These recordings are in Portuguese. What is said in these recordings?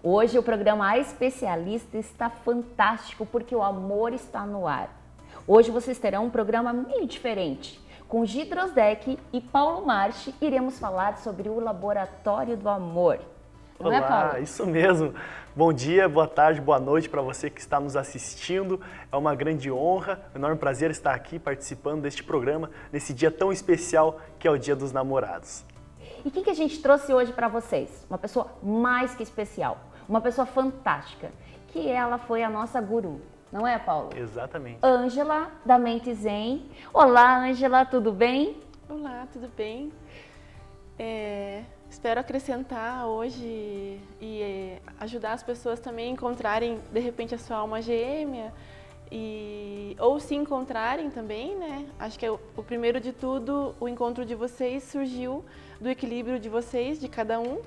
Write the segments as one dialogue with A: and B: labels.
A: Hoje o programa A Especialista está fantástico porque o amor está no ar. Hoje vocês terão um programa meio diferente. Com Gi Drosdek e Paulo Marchi, iremos falar sobre o Laboratório do Amor. Não é, Paulo?
B: Olá, isso mesmo. Bom dia, boa tarde, boa noite para você que está nos assistindo. É uma grande honra, um enorme prazer estar aqui participando deste programa, nesse dia tão especial que é o Dia dos Namorados.
A: E quem que a gente trouxe hoje para vocês? Uma pessoa mais que especial, uma pessoa fantástica, que ela foi a nossa guru. Não é, Paulo?
B: Exatamente.
A: Ângela, da Mente Zen. Olá, Ângela, tudo bem?
C: Olá, tudo bem? Espero acrescentar hoje e ajudar as pessoas também a encontrarem, de repente, a sua alma gêmea ou se encontrarem também, né? Acho que é o primeiro de tudo, o encontro de vocês surgiu do equilíbrio de vocês, de cada um.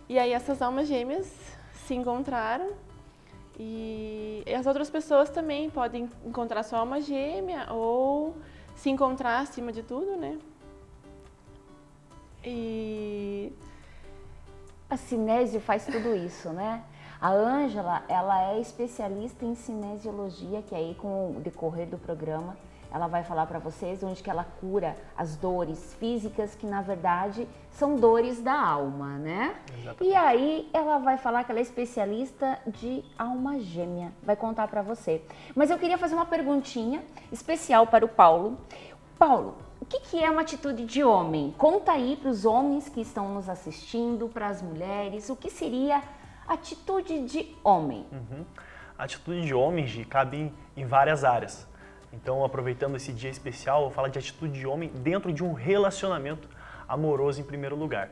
C: E aí essas almas gêmeas se encontraram e as outras pessoas também podem encontrar sua alma gêmea ou se encontrar acima de tudo, né? E
A: a cinésio faz tudo isso, né? A Ângela, ela é especialista em cinesiologia, que aí com o decorrer do programa, ela vai falar para vocês onde que ela cura as dores físicas, que na verdade são dores da alma, né?
B: Exatamente.
A: E aí ela vai falar que ela é especialista de alma gêmea, vai contar para você. Mas eu queria fazer uma perguntinha especial para o Paulo. Paulo, o que é uma atitude de homem? Conta aí para os homens que estão nos assistindo, para as mulheres, o que seria atitude de homem?
B: A atitude de homem, Gi, cabe em várias áreas. Então, aproveitando esse dia especial, eu vou falar de atitude de homem dentro de um relacionamento amoroso em primeiro lugar.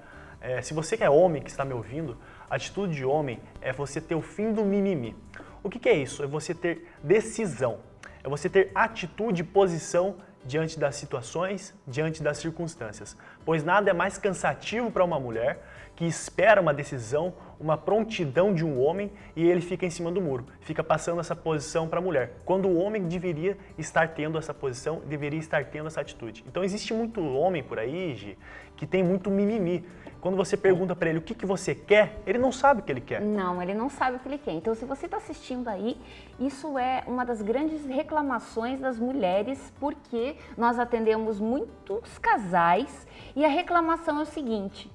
B: Se você que é homem que está me ouvindo, a atitude de homem é você ter o fim do mimimi. O que é isso? É você ter decisão, é você ter atitude e posição diante das situações, diante das circunstâncias. Pois nada é mais cansativo para uma mulher que espera uma decisão, uma prontidão de um homem e ele fica em cima do muro, fica passando essa posição para a mulher, quando o homem deveria estar tendo essa posição, deveria estar tendo essa atitude. Então existe muito homem por aí, Gi, que tem muito mimimi. Quando você pergunta para ele o que você quer, ele não sabe o que ele quer.
A: Não, ele não sabe o que ele quer. Então, se você está assistindo aí, isso é uma das grandes reclamações das mulheres, porque nós atendemos muitos casais e a reclamação é o seguinte,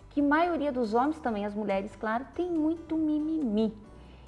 A: que a maioria dos homens, também as mulheres, claro, tem muito mimimi.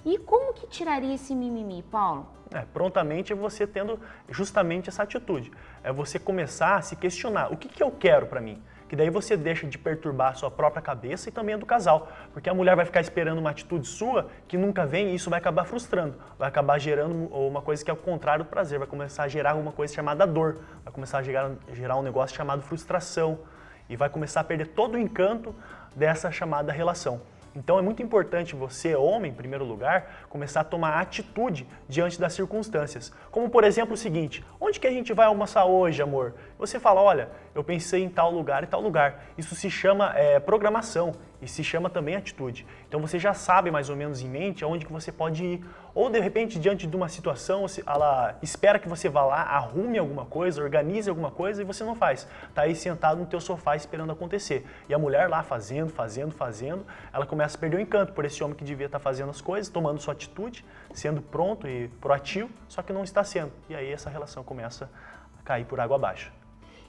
A: E como que tiraria esse mimimi, Paulo?
B: Prontamente é você tendo justamente essa atitude. É você começar a se questionar, o que eu quero para mim? Que daí você deixa de perturbar a sua própria cabeça e também a do casal. Porque a mulher vai ficar esperando uma atitude sua que nunca vem e isso vai acabar frustrando. Vai acabar gerando uma coisa que é o contrário do prazer. Vai começar a gerar uma coisa chamada dor. Vai começar a gerar um negócio chamado frustração. E vai começar a perder todo o encanto dessa chamada relação. Então é muito importante você, homem, em primeiro lugar, começar a tomar atitude diante das circunstâncias. Como, por exemplo, o seguinte, onde que a gente vai almoçar hoje, amor? Você fala, olha, eu pensei em tal lugar e tal lugar. Isso se chama programação e se chama também atitude. Então você já sabe mais ou menos em mente aonde que você pode ir. Ou de repente, diante de uma situação, ela espera que você vá lá, arrume alguma coisa, organize alguma coisa e você não faz. Tá aí sentado no teu sofá esperando acontecer. E a mulher lá fazendo, ela começa a perder o encanto por esse homem que devia estar fazendo as coisas, tomando sua atitude, sendo pronto e proativo, só que não está sendo. E aí essa relação começa a cair por água abaixo.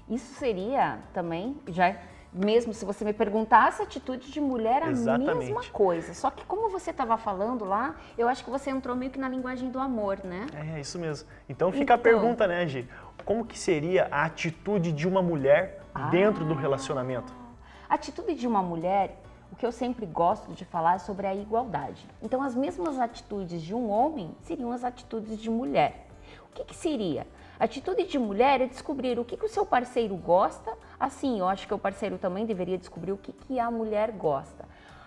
A: Isso seria também, já mesmo se você me perguntasse, atitude de mulher, a mesma coisa. Só que como você estava falando lá, eu acho que você entrou meio que na linguagem do amor, né?
B: É isso mesmo. Então fica a pergunta, né, Gi? Como que seria a atitude de uma mulher dentro do relacionamento?
A: A atitude de uma mulher, o que eu sempre gosto de falar é sobre a igualdade. Então as mesmas atitudes de um homem seriam as atitudes de mulher. O que seria? Atitude de mulher é descobrir o que o seu parceiro gosta, assim, eu acho que o parceiro também deveria descobrir o que a mulher gosta.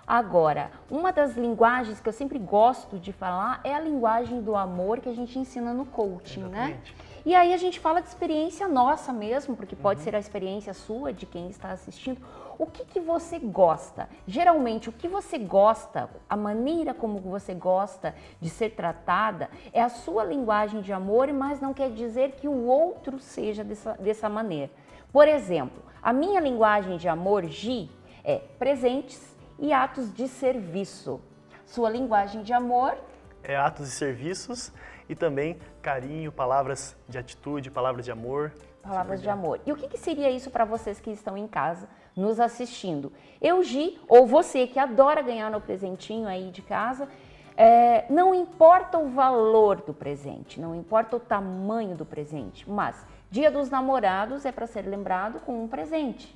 A: Agora, uma das linguagens que eu sempre gosto de falar é a linguagem do amor que a gente ensina no coaching,
B: Exatamente.
A: né? E aí a gente fala de experiência nossa mesmo, porque pode ser a experiência sua, de quem está assistindo. O que você gosta? Geralmente, o que você gosta, a maneira como você gosta de ser tratada, é a sua linguagem de amor, mas não quer dizer que o outro seja dessa maneira. Por exemplo, a minha linguagem de amor, Gi, é presentes e atos de serviço. Sua linguagem de amor
B: é atos e serviços e também carinho, palavras de atitude, palavras de amor.
A: Palavras de amor. E o que seria isso para vocês que estão em casa nos assistindo? Eu, Gi, ou você que adora ganhar no presentinho aí de casa, não importa o valor do presente, não importa o tamanho do presente, mas Dia dos Namorados é para ser lembrado com um presente.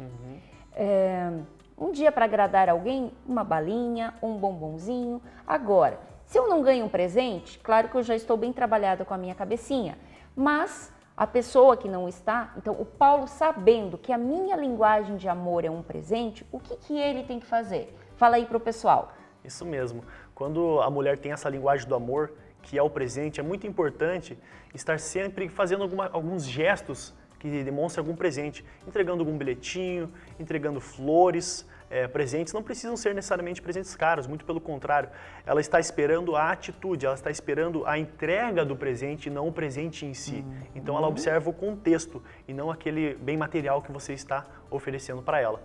A: Um dia para agradar alguém, uma balinha, um bombonzinho. Agora, se eu não ganho um presente, claro que eu já estou bem trabalhada com a minha cabecinha, mas a pessoa que não está, então o Paulo sabendo que a minha linguagem de amor é um presente, o que ele tem que fazer? Fala aí pro pessoal.
B: Isso mesmo. Quando a mulher tem essa linguagem do amor, que é o presente, é muito importante estar sempre fazendo alguns gestos que demonstram algum presente, entregando algum bilhetinho, entregando flores. Presentes não precisam ser necessariamente presentes caros, muito pelo contrário. Ela está esperando a atitude, ela está esperando a entrega do presente e não o presente em si. Então ela observa o contexto e não aquele bem material que você está oferecendo para ela.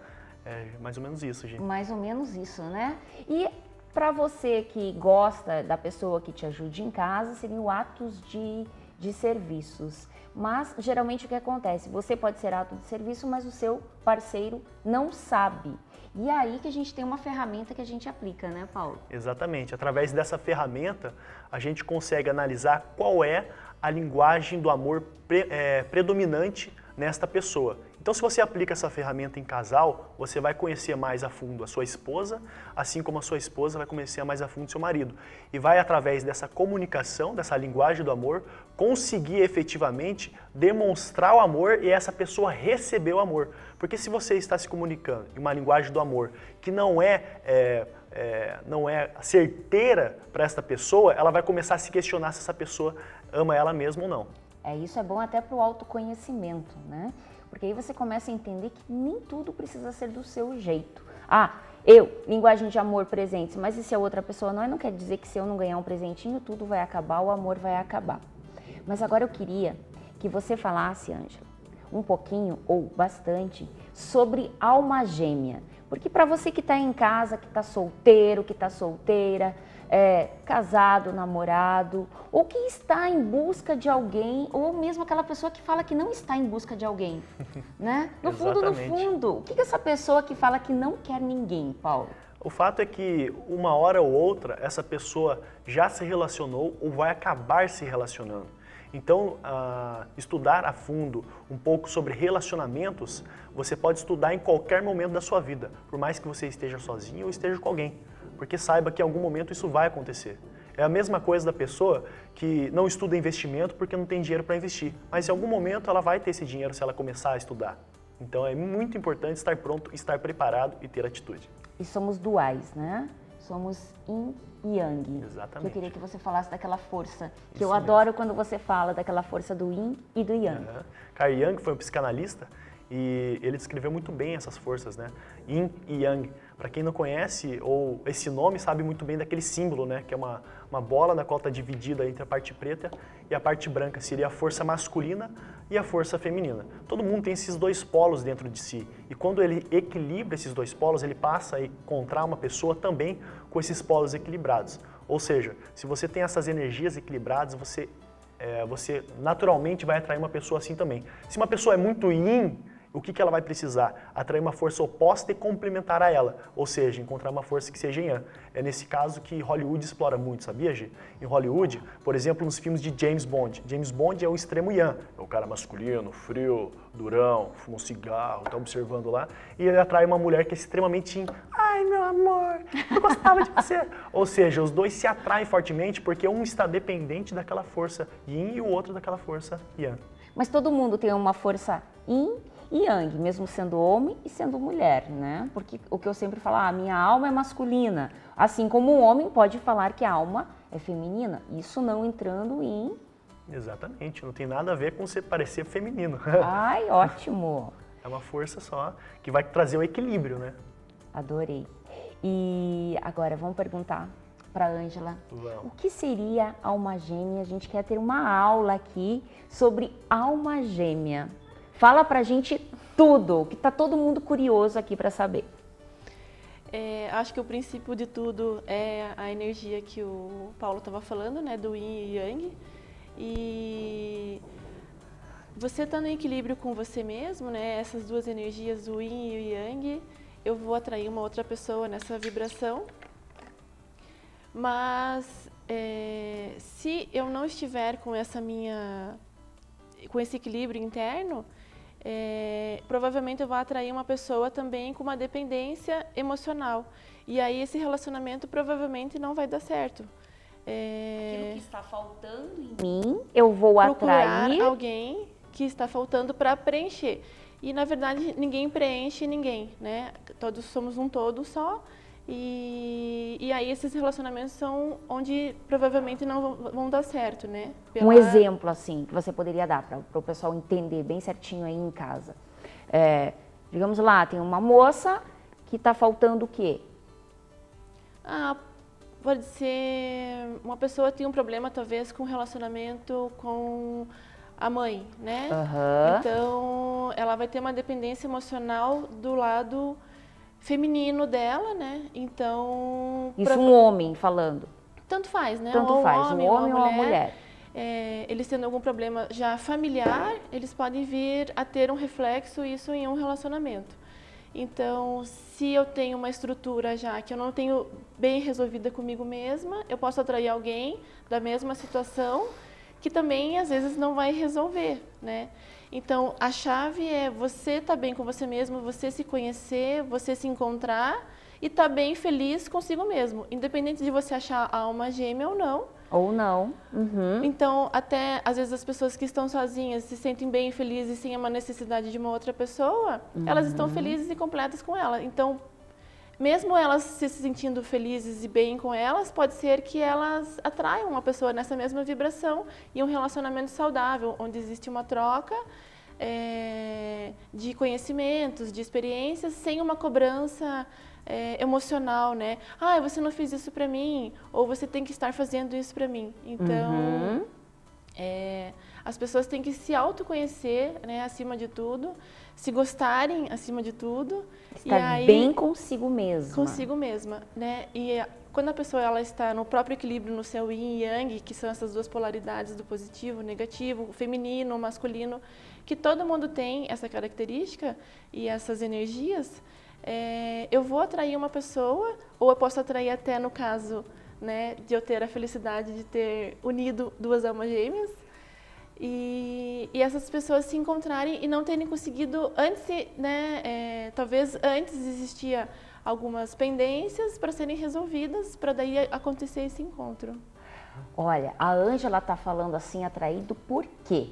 B: É mais ou menos isso, gente.
A: Mais ou menos isso, né? E para você que gosta da pessoa que te ajude em casa, seriam atos de serviços. Mas, geralmente, o que acontece? Você pode ser ato de serviço, mas o seu parceiro não sabe. E é aí que a gente tem uma ferramenta que a gente aplica, né, Paulo?
B: Exatamente. Através dessa ferramenta, a gente consegue analisar qual é a linguagem do amor predominante nesta pessoa. Então, se você aplica essa ferramenta em casal, você vai conhecer mais a fundo a sua esposa, assim como a sua esposa vai conhecer mais a fundo o seu marido. E vai, através dessa comunicação, dessa linguagem do amor, conseguir efetivamente demonstrar o amor e essa pessoa receber o amor. Porque se você está se comunicando em uma linguagem do amor que não é certeira para esta pessoa, ela vai começar a se questionar se essa pessoa ama ela mesma ou não.
A: Isso é bom até para o autoconhecimento, né? Porque aí você começa a entender que nem tudo precisa ser do seu jeito. Linguagem de amor, presentes, mas e se a outra pessoa não quer dizer que se eu não ganhar um presentinho, tudo vai acabar, o amor vai acabar. Mas agora eu queria que você falasse, Ângela, um pouquinho ou bastante sobre alma gêmea. Porque para você que está em casa, que está solteiro, que está solteira, casado, namorado, ou que está em busca de alguém, ou mesmo aquela pessoa que fala que não está em busca de alguém, né? No fundo, o que essa pessoa que fala que não quer ninguém, Paulo?
B: O fato é que uma hora ou outra essa pessoa já se relacionou ou vai acabar se relacionando. Então, estudar a fundo um pouco sobre relacionamentos, você pode estudar em qualquer momento da sua vida, por mais que você esteja sozinho ou esteja com alguém, porque saiba que em algum momento isso vai acontecer. É a mesma coisa da pessoa que não estuda investimento porque não tem dinheiro para investir, mas em algum momento ela vai ter esse dinheiro se ela começar a estudar. Então é muito importante estar pronto, estar preparado e ter atitude.
A: E somos duais, né? Somos yin e yang.
B: Exatamente.
A: Eu queria que você falasse daquela força, que eu adoro quando você fala daquela força do yin e do yang.
B: Carl Jung foi um psicanalista e ele descreveu muito bem essas forças, né? Yin e yang. Para quem não conhece, ou esse nome sabe muito bem daquele símbolo, né? Que é uma bola na qual está dividida entre a parte preta e a parte branca. Seria a força masculina e a força feminina. Todo mundo tem esses dois polos dentro de si. E quando ele equilibra esses dois polos, ele passa a encontrar uma pessoa também com esses polos equilibrados. Ou seja, se você tem essas energias equilibradas, você naturalmente vai atrair uma pessoa assim também. Se uma pessoa é muito yin, o que ela vai precisar? Atrair uma força oposta e complementar a ela, ou seja, encontrar uma força que seja yang. É nesse caso que Hollywood explora muito, sabia, Gi? Em Hollywood, por exemplo, nos filmes de James Bond. James Bond é o extremo yang, é o cara masculino, frio, durão, fuma um cigarro, tá observando lá, e ele atrai uma mulher que é extremamente yin. Ai, meu amor, eu gostava de você. Ou seja, os dois se atraem fortemente porque um está dependente daquela força yin e o outro daquela força yang.
A: Mas todo mundo tem uma força yin e yang, mesmo sendo homem e sendo mulher, né? Porque o que eu sempre falo, a minha alma é masculina, assim como um homem pode falar que a alma é feminina, isso não entrando em...
B: Exatamente, não tem nada a ver com você parecer feminino.
A: Ai, ótimo!
B: É uma força só que vai trazer o equilíbrio, né?
A: Adorei. E agora vamos perguntar para a Ângela, o que seria alma gêmea? A gente quer ter uma aula aqui sobre alma gêmea. Fala pra gente tudo, que tá todo mundo curioso aqui para saber.
C: Acho que o princípio de tudo é a energia que o Paulo estava falando, né, do Yin e Yang. E você estando em equilíbrio com você mesmo, né, essas duas energias, o Yin e o Yang, eu vou atrair uma outra pessoa nessa vibração. Mas se eu não estiver com esse equilíbrio interno, provavelmente eu vou atrair uma pessoa também com uma dependência emocional. E aí esse relacionamento provavelmente não vai dar certo.
A: Aquilo que está faltando em mim, eu vou atrair
C: alguém que está faltando para preencher. E na verdade ninguém preenche ninguém, né? Todos somos um todo só. E aí esses relacionamentos são onde provavelmente não vão dar certo, né?
A: Um exemplo assim que você poderia dar para o pessoal entender bem certinho aí em casa. Digamos lá, tem uma moça que está faltando o quê?
C: Pode ser uma pessoa que tem um problema talvez com relacionamento com a mãe, né?
A: Uhum.
C: Então ela vai ter uma dependência emocional do lado feminino dela, né? Então...
A: Isso um homem falando?
C: Tanto faz, né?
A: Tanto faz, um homem ou uma mulher.
C: Eles tendo algum problema já familiar, eles podem vir a ter um reflexo isso em um relacionamento. Então, se eu tenho uma estrutura já que eu não tenho bem resolvida comigo mesma, eu posso atrair alguém da mesma situação que também às vezes não vai resolver, né? Então, a chave é você estar bem com você mesmo, você se conhecer, você se encontrar e estar bem feliz consigo mesmo, independente de você achar a alma gêmea ou não.
A: Ou não. Uhum.
C: Então, até às vezes as pessoas que estão sozinhas se sentem bem felizes sem uma necessidade de uma outra pessoa, elas estão felizes e completas com ela. Então, mesmo elas se sentindo felizes e bem com elas, pode ser que elas atraiam uma pessoa nessa mesma vibração e um relacionamento saudável, onde existe uma troca de conhecimentos, de experiências, sem uma cobrança emocional, né? Você não fez isso pra mim, ou você tem que estar fazendo isso pra mim. Então, as pessoas têm que se autoconhecer, né, acima de tudo, se gostarem acima de tudo.
A: Estar
C: e aí,
A: bem consigo mesma.
C: Consigo mesma, né? E quando a pessoa ela está no próprio equilíbrio, no seu yin e yang, que são essas duas polaridades do positivo, negativo, o feminino, o masculino, que todo mundo tem essa característica e essas energias, eu vou atrair uma pessoa, ou eu posso atrair até, no caso, né, de eu ter a felicidade de ter unido duas almas gêmeas, e essas pessoas se encontrarem e não terem conseguido antes, né, talvez antes existia algumas pendências para serem resolvidas, para daí acontecer esse encontro.
A: Olha, a Ângela está falando assim, atraído por quê?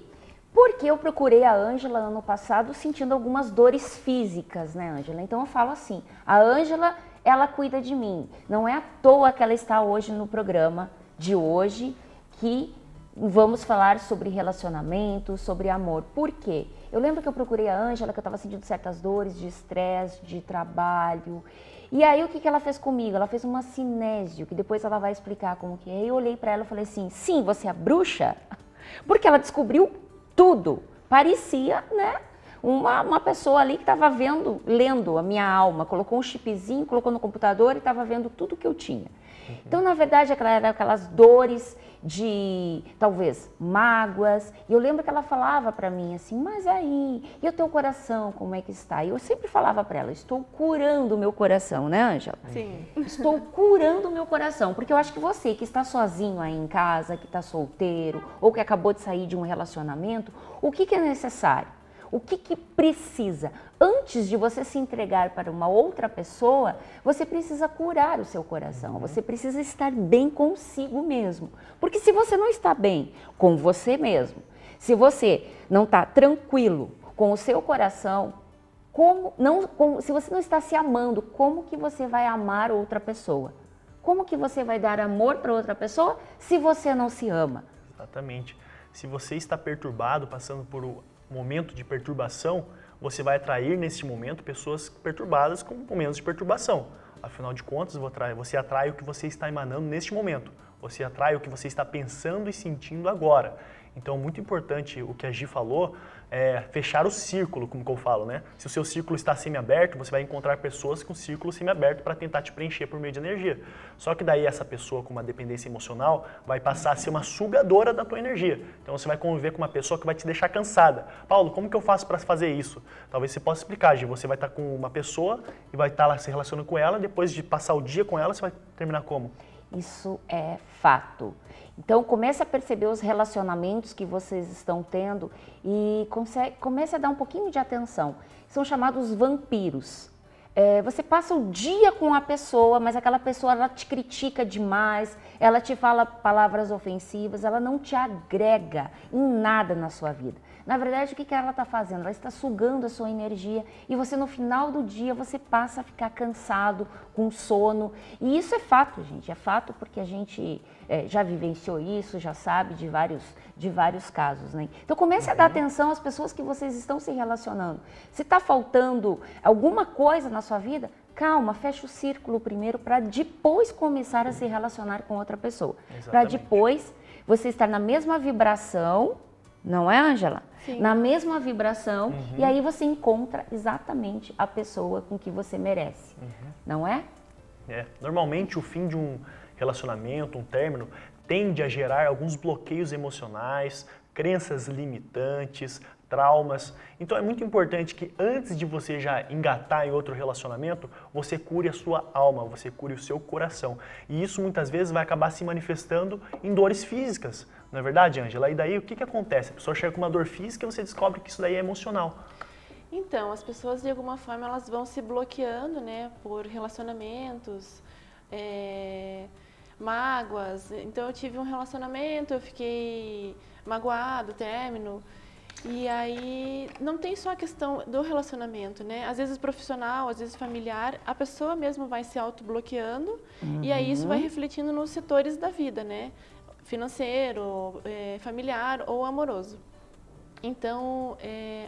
A: Porque eu procurei a Ângela ano passado sentindo algumas dores físicas, né, Ângela? Então eu falo assim, a Ângela, ela cuida de mim. Não é à toa que ela está hoje no programa de hoje, que vamos falar sobre relacionamento, sobre amor. Por quê? Eu lembro que eu procurei a Ângela, que eu estava sentindo certas dores de estresse, de trabalho. E aí o que ela fez comigo? Ela fez uma cinésio, que depois ela vai explicar como que é. Eu olhei para ela e falei assim, sim, você é bruxa? Porque ela descobriu tudo. Parecia, né, uma pessoa ali que estava lendo a minha alma, colocou um chipzinho, colocou no computador e estava vendo tudo que eu tinha. Então, na verdade, eram aquelas dores de, talvez, mágoas. E eu lembro que ela falava para mim assim, mas aí, e o teu coração, como é que está? E eu sempre falava para ela, estou curando o meu coração, né, Ângela?
C: Sim.
A: Estou curando o meu coração, porque eu acho que você que está sozinho aí em casa, que está solteiro, ou que acabou de sair de um relacionamento, o que é necessário? O que precisa? Antes de você se entregar para uma outra pessoa, você precisa curar o seu coração, você precisa estar bem consigo mesmo. Porque se você não está bem com você mesmo, se você não está tranquilo com o seu coração, se você não está se amando, como que você vai amar outra pessoa? Como que você vai dar amor para outra pessoa se você não se ama?
B: Exatamente. Se você está perturbado, passando por um momento de perturbação, você vai atrair nesse momento pessoas perturbadas com momentos de perturbação. Afinal de contas, você atrai o que você está emanando neste momento. você atrai o que você está pensando e sentindo agora. Então, muito importante o que a Gi falou, é fechar o círculo, como que eu falo, né? Se o seu círculo está semi-aberto, você vai encontrar pessoas com círculo semi-aberto para tentar te preencher por meio de energia. Só que daí essa pessoa com uma dependência emocional vai passar a ser uma sugadora da tua energia. Então, você vai conviver com uma pessoa que vai te deixar cansada. Paulo, como que eu faço para fazer isso? Talvez você possa explicar, Gi. Você vai estar com uma pessoa e vai estar lá se relacionando com ela, depois de passar o dia com ela, você vai terminar como?
A: Isso é fato. Então, comece a perceber os relacionamentos que vocês estão tendo e comece a dar um pouquinho de atenção. São chamados vampiros. Você passa o dia com a pessoa, mas aquela pessoa ela te critica demais, ela te fala palavras ofensivas, ela não te agrega em nada na sua vida. Na verdade, o que ela está fazendo? Ela está sugando a sua energia e você no final do dia você passa a ficar cansado, com sono. E isso é fato, gente, é fato porque a gente já vivenciou isso, já sabe de vários casos, né? Então comece a dar atenção às pessoas que vocês estão se relacionando. Se está faltando alguma coisa na sua vida, calma, fecha o círculo primeiro para depois começar a se relacionar com outra pessoa. Para depois você estar na mesma vibração, não é, Ângela?
C: Sim.
A: Na mesma vibração, e aí você encontra exatamente a pessoa com que você merece, não é?
B: Normalmente o fim de um relacionamento, um término, tende a gerar alguns bloqueios emocionais, crenças limitantes, traumas. Então é muito importante que antes de você já engatar em outro relacionamento, você cure a sua alma, você cure o seu coração. E isso muitas vezes vai acabar se manifestando em dores físicas. Não é verdade, Ângela? E daí o que acontece? A pessoa chega com uma dor física e você descobre que isso daí é emocional.
C: Então, as pessoas de alguma forma elas vão se bloqueando, né, por relacionamentos, mágoas. Então eu tive um relacionamento, eu fiquei magoado, término. E aí não tem só a questão do relacionamento, né? Às vezes profissional, às vezes familiar, a pessoa mesmo vai se auto-bloqueando e aí isso vai refletindo nos setores da vida, né? Financeiro, familiar ou amoroso. Então,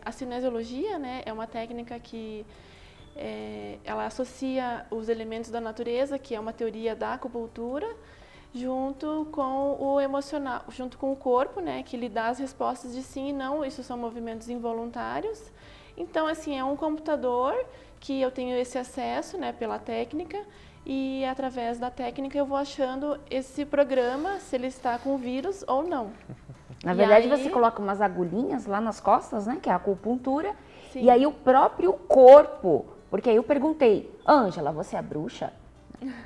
C: a cinesiologia, né, é uma técnica que ela associa os elementos da natureza, que é uma teoria da acupuntura, junto com o emocional, junto com o corpo, né, que lhe dá as respostas de sim e não. Isso são movimentos involuntários. Então, assim, é um computador que eu tenho esse acesso, né, pela técnica, e através da técnica eu vou achando esse programa, se ele está com vírus ou não.
A: Na verdade, você coloca umas agulhinhas lá nas costas, né, que é a acupuntura,
C: Sim.
A: E aí o próprio corpo, porque aí eu perguntei, Ângela, você é bruxa?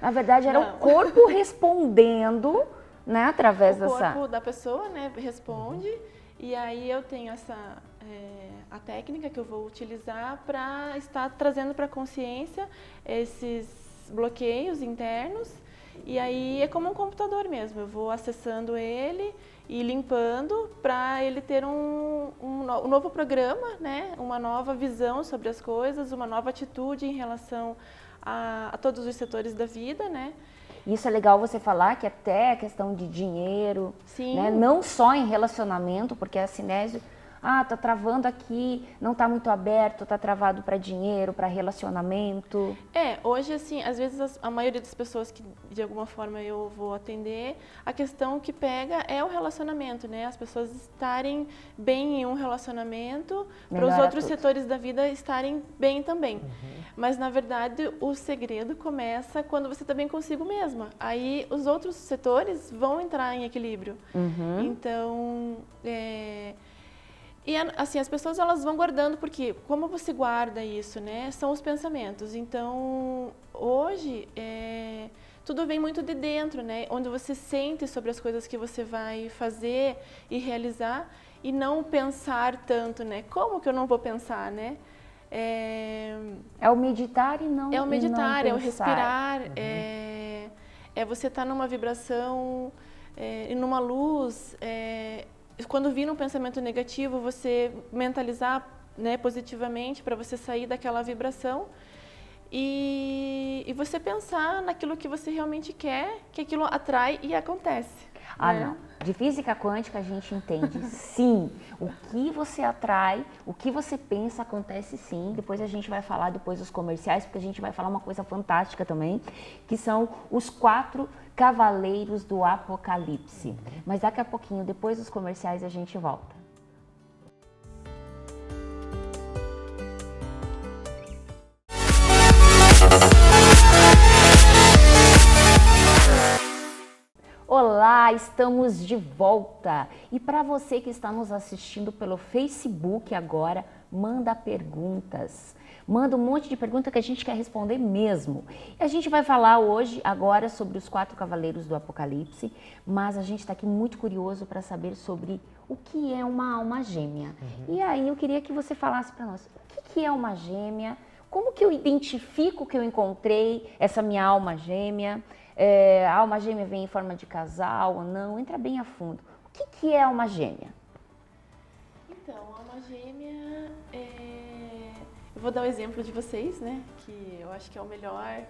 A: Na verdade, era o corpo respondendo, né, através dessa...
C: O corpo da pessoa, né, responde, e aí eu tenho a técnica que eu vou utilizar para estar trazendo para a consciência esses bloqueios internos, e aí é como um computador mesmo, eu vou acessando ele e limpando para ele ter um novo programa, né, uma nova visão sobre as coisas, uma nova atitude em relação a todos os setores da vida, né?
A: Isso é legal você falar que até a questão de dinheiro, né? Não só em relacionamento, porque a cinésio, tá travando aqui, não tá muito aberto, tá travado para dinheiro, para relacionamento.
C: Hoje assim, às vezes a maioria das pessoas que de alguma forma eu vou atender, a questão que pega é o relacionamento, né? As pessoas estarem bem em um relacionamento, para os outros setores da vida estarem bem também. Mas na verdade o segredo começa quando você está bem consigo mesma. Aí os outros setores vão entrar em equilíbrio. Então, e assim, as pessoas elas vão guardando, porque como você guarda isso, né? São os pensamentos. Então, hoje, tudo vem muito de dentro, né? Onde você sente sobre as coisas que você vai fazer e realizar e não pensar tanto, né? Como que eu não vou pensar, né?
A: É o meditar e não
C: É o meditar,
A: e não
C: é o respirar, é você estar numa vibração e numa luz. Quando vir um pensamento negativo, você mentalizar, né, positivamente para você sair daquela vibração e você pensar naquilo que você realmente quer, que aquilo atrai e acontece.
A: Não. De física quântica a gente entende, sim, o que você atrai, o que você pensa acontece sim. Depois a gente vai falar depois dos comerciais, porque a gente vai falar uma coisa fantástica também, que são os 4 cavaleiros do Apocalipse. Mas daqui a pouquinho, depois dos comerciais, a gente volta. Olá, estamos de volta. E para você que está nos assistindo pelo Facebook agora, manda perguntas. Manda um monte de pergunta que a gente quer responder mesmo. E a gente vai falar hoje, agora, sobre os 4 cavaleiros do Apocalipse, mas a gente está aqui muito curioso para saber sobre o que é uma alma gêmea. E aí eu queria que você falasse para nós, o que é uma gêmea? Como que eu identifico que eu encontrei essa minha alma gêmea? A alma gêmea vem em forma de casal ou não? Entra bem a fundo. O que é alma gêmea?
C: Então, alma gêmea eu vou dar o exemplo de vocês, né? Que eu acho que é o melhor.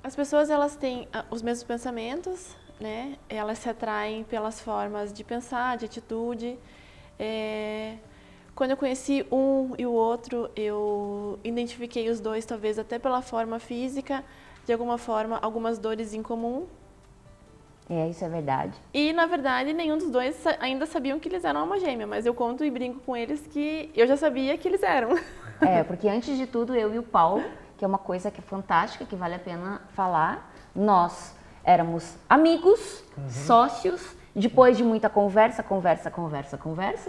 C: As pessoas, elas têm os mesmos pensamentos, né? Elas se atraem pelas formas de pensar, de atitude. Quando eu conheci um e o outro, eu identifiquei os dois, talvez até pela forma física, de alguma forma, algumas dores em comum.
A: Isso é verdade.
C: E, na verdade, nenhum dos dois ainda sabiam que eles eram alma gêmea, mas eu conto e brinco com eles que eu já sabia que eles eram.
A: Porque antes de tudo, eu e o Paulo, que é uma coisa que é fantástica, que vale a pena falar, nós éramos amigos, sócios. Depois de muita conversa,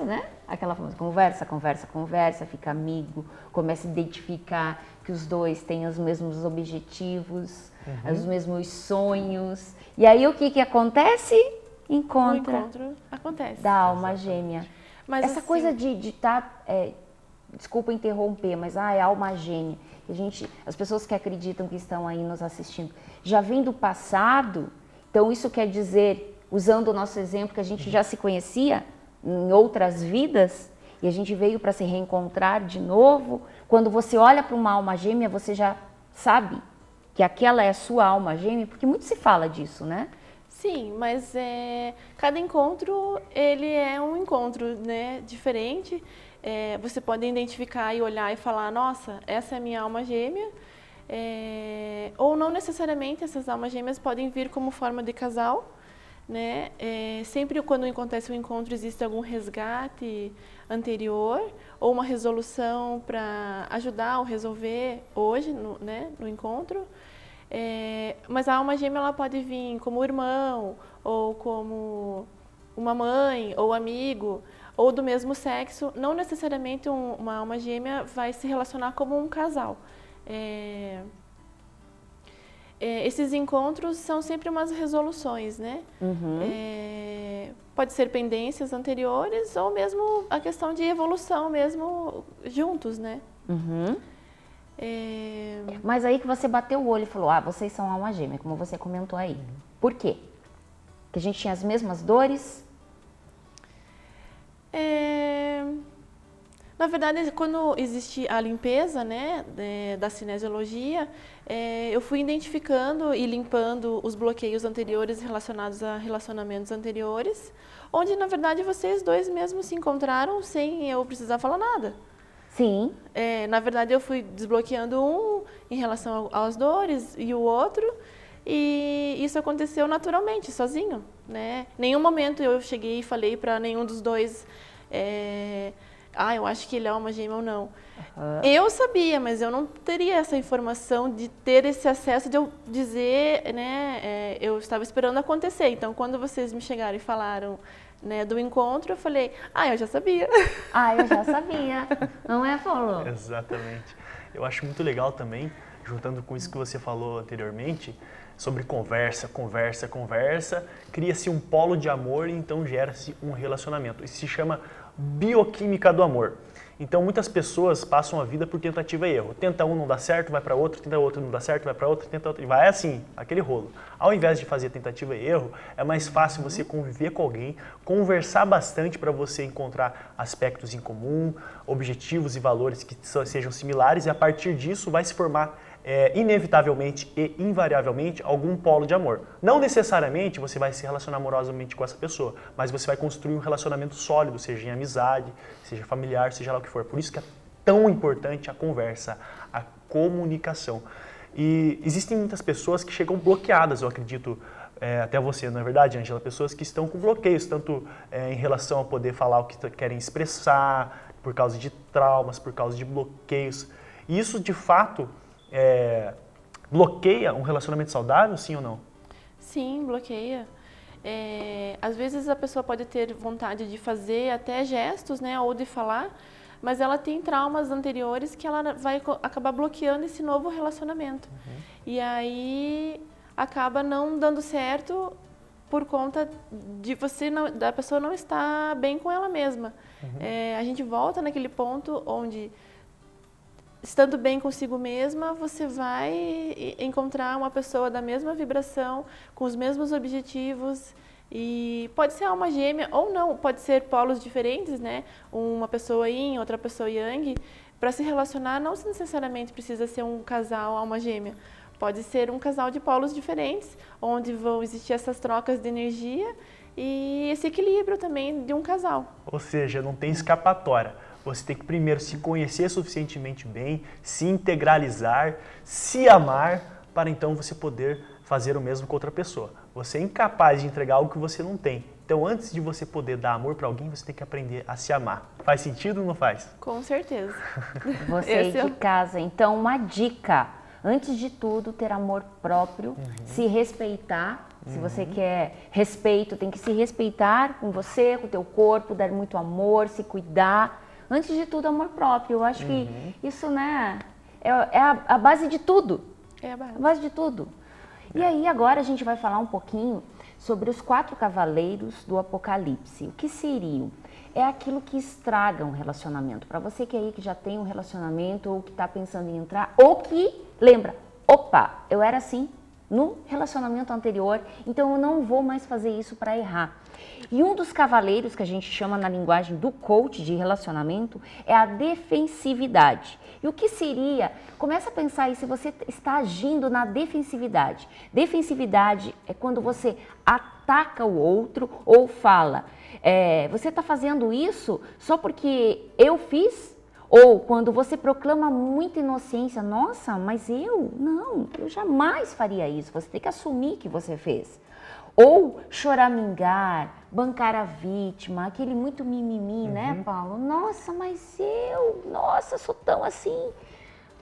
A: né? Aquela famosa conversa, fica amigo, começa a identificar que os dois têm os mesmos objetivos, os mesmos sonhos. E aí o que acontece?
C: O encontro acontece.
A: Da alma gêmea.
C: Mas
A: essa
C: assim,
A: coisa de estar, desculpa interromper, mas é alma gêmea. As pessoas que acreditam que estão aí nos assistindo, já vem do passado, então isso quer dizer, usando o nosso exemplo, que a gente já se conhecia em outras vidas e a gente veio para se reencontrar de novo. Quando você olha para uma alma gêmea, você já sabe que aquela é a sua alma gêmea, porque muito se fala disso, né?
C: Sim, mas cada encontro, ele é um encontro, né, diferente. Você pode identificar e olhar e falar, nossa, essa é a minha alma gêmea. Ou não necessariamente, essas almas gêmeas podem vir como forma de casal. Né? Sempre quando acontece um encontro existe algum resgate anterior ou uma resolução para ajudar ou resolver hoje no encontro. Mas a alma gêmea ela pode vir como irmão ou como uma mãe ou amigo ou do mesmo sexo. Não necessariamente uma alma gêmea vai se relacionar como um casal. Esses encontros são sempre umas resoluções, né? Pode ser pendências anteriores ou mesmo a questão de evolução mesmo juntos, né?
A: Mas aí que você bateu o olho e falou, vocês são alma gêmea, como você comentou aí. Por quê? Que a gente tinha as mesmas dores?
C: Na verdade, quando existe a limpeza, né, da cinesiologia, eu fui identificando e limpando os bloqueios anteriores relacionados a relacionamentos anteriores, onde, na verdade, vocês dois mesmos se encontraram sem eu precisar falar nada.
A: Sim.
C: Na verdade, eu fui desbloqueando um em relação às dores e o outro, e isso aconteceu naturalmente, sozinho, né? Nenhum momento eu cheguei e falei para nenhum dos dois... eu acho que ele é alma gêmea ou não. Eu sabia, mas eu não teria essa informação de ter esse acesso de eu dizer, né? Eu estava esperando acontecer. Então, quando vocês me chegaram e falaram, né, do encontro, eu falei, eu já sabia.
A: Eu já sabia. Não é, Paulo?
B: Exatamente. Eu acho muito legal também, juntando com isso que você falou anteriormente, sobre conversa, cria-se um polo de amor e então gera-se um relacionamento. Isso se chama bioquímica do amor. Então muitas pessoas passam a vida por tentativa e erro. Tenta um, não dá certo, vai para outro, tenta outro, não dá certo, vai para outro, tenta outro, e vai assim, aquele rolo. Ao invés de fazer tentativa e erro, é mais fácil você conviver com alguém, conversar bastante para você encontrar aspectos em comum, objetivos e valores que sejam similares, e a partir disso vai se formar inevitavelmente e invariavelmente algum polo de amor. Não necessariamente você vai se relacionar amorosamente com essa pessoa, mas você vai construir um relacionamento sólido, seja em amizade, seja familiar, seja lá o que for. Por isso que é tão importante a conversa, a comunicação. E existem muitas pessoas que chegam bloqueadas, eu acredito, até você, não é verdade, Ângela? Pessoas que estão com bloqueios, tanto em relação a poder falar o que querem expressar, por causa de traumas, por causa de bloqueios. E isso, de fato, bloqueia um relacionamento saudável, sim ou não?
C: Sim, bloqueia. Às vezes a pessoa pode ter vontade de fazer até gestos, né, ou de falar, mas ela tem traumas anteriores que ela vai acabar bloqueando esse novo relacionamento. E aí acaba não dando certo por conta de da pessoa não estar bem com ela mesma. A gente volta naquele ponto onde, estando bem consigo mesma, você vai encontrar uma pessoa da mesma vibração, com os mesmos objetivos. E pode ser alma gêmea ou não, pode ser polos diferentes, né? Uma pessoa yin, outra pessoa yang. Para se relacionar, não necessariamente precisa ser um casal alma gêmea. Pode ser um casal de polos diferentes, onde vão existir essas trocas de energia e esse equilíbrio também de um casal.
B: Ou seja, não tem escapatória. Você tem que primeiro se conhecer suficientemente bem, se integralizar, se amar, para então você poder fazer o mesmo com outra pessoa. Você é incapaz de entregar algo que você não tem. Então, antes de você poder dar amor para alguém, você tem que aprender a se amar. Faz sentido ou não faz?
C: Com certeza.
A: Você de casa, então, uma dica. Antes de tudo, ter amor próprio, se respeitar. Se você quer respeito, tem que se respeitar com você, com o teu corpo, dar muito amor, se cuidar. Antes de tudo, amor próprio. Eu acho que isso, né, é a base de tudo.
C: É a base.
A: A base de tudo. E aí, agora a gente vai falar um pouquinho sobre os 4 cavaleiros do Apocalipse. O que seriam? É aquilo que estraga um relacionamento. Para você que já tem um relacionamento ou que está pensando em entrar, ou que lembra, opa, eu era assim no relacionamento anterior, então eu não vou mais fazer isso para errar. E um dos cavaleiros que a gente chama na linguagem do coach de relacionamento é a defensividade. E o que seria? Começa a pensar aí se você está agindo na defensividade. Defensividade é quando você ataca o outro ou fala, você está fazendo isso só porque eu fiz? Ou quando você proclama muita inocência, nossa, mas eu jamais faria isso. Você tem que assumir que você fez. Ou choramingar, bancar a vítima, aquele muito mimimi, né, Paulo? Nossa, mas eu sou tão assim.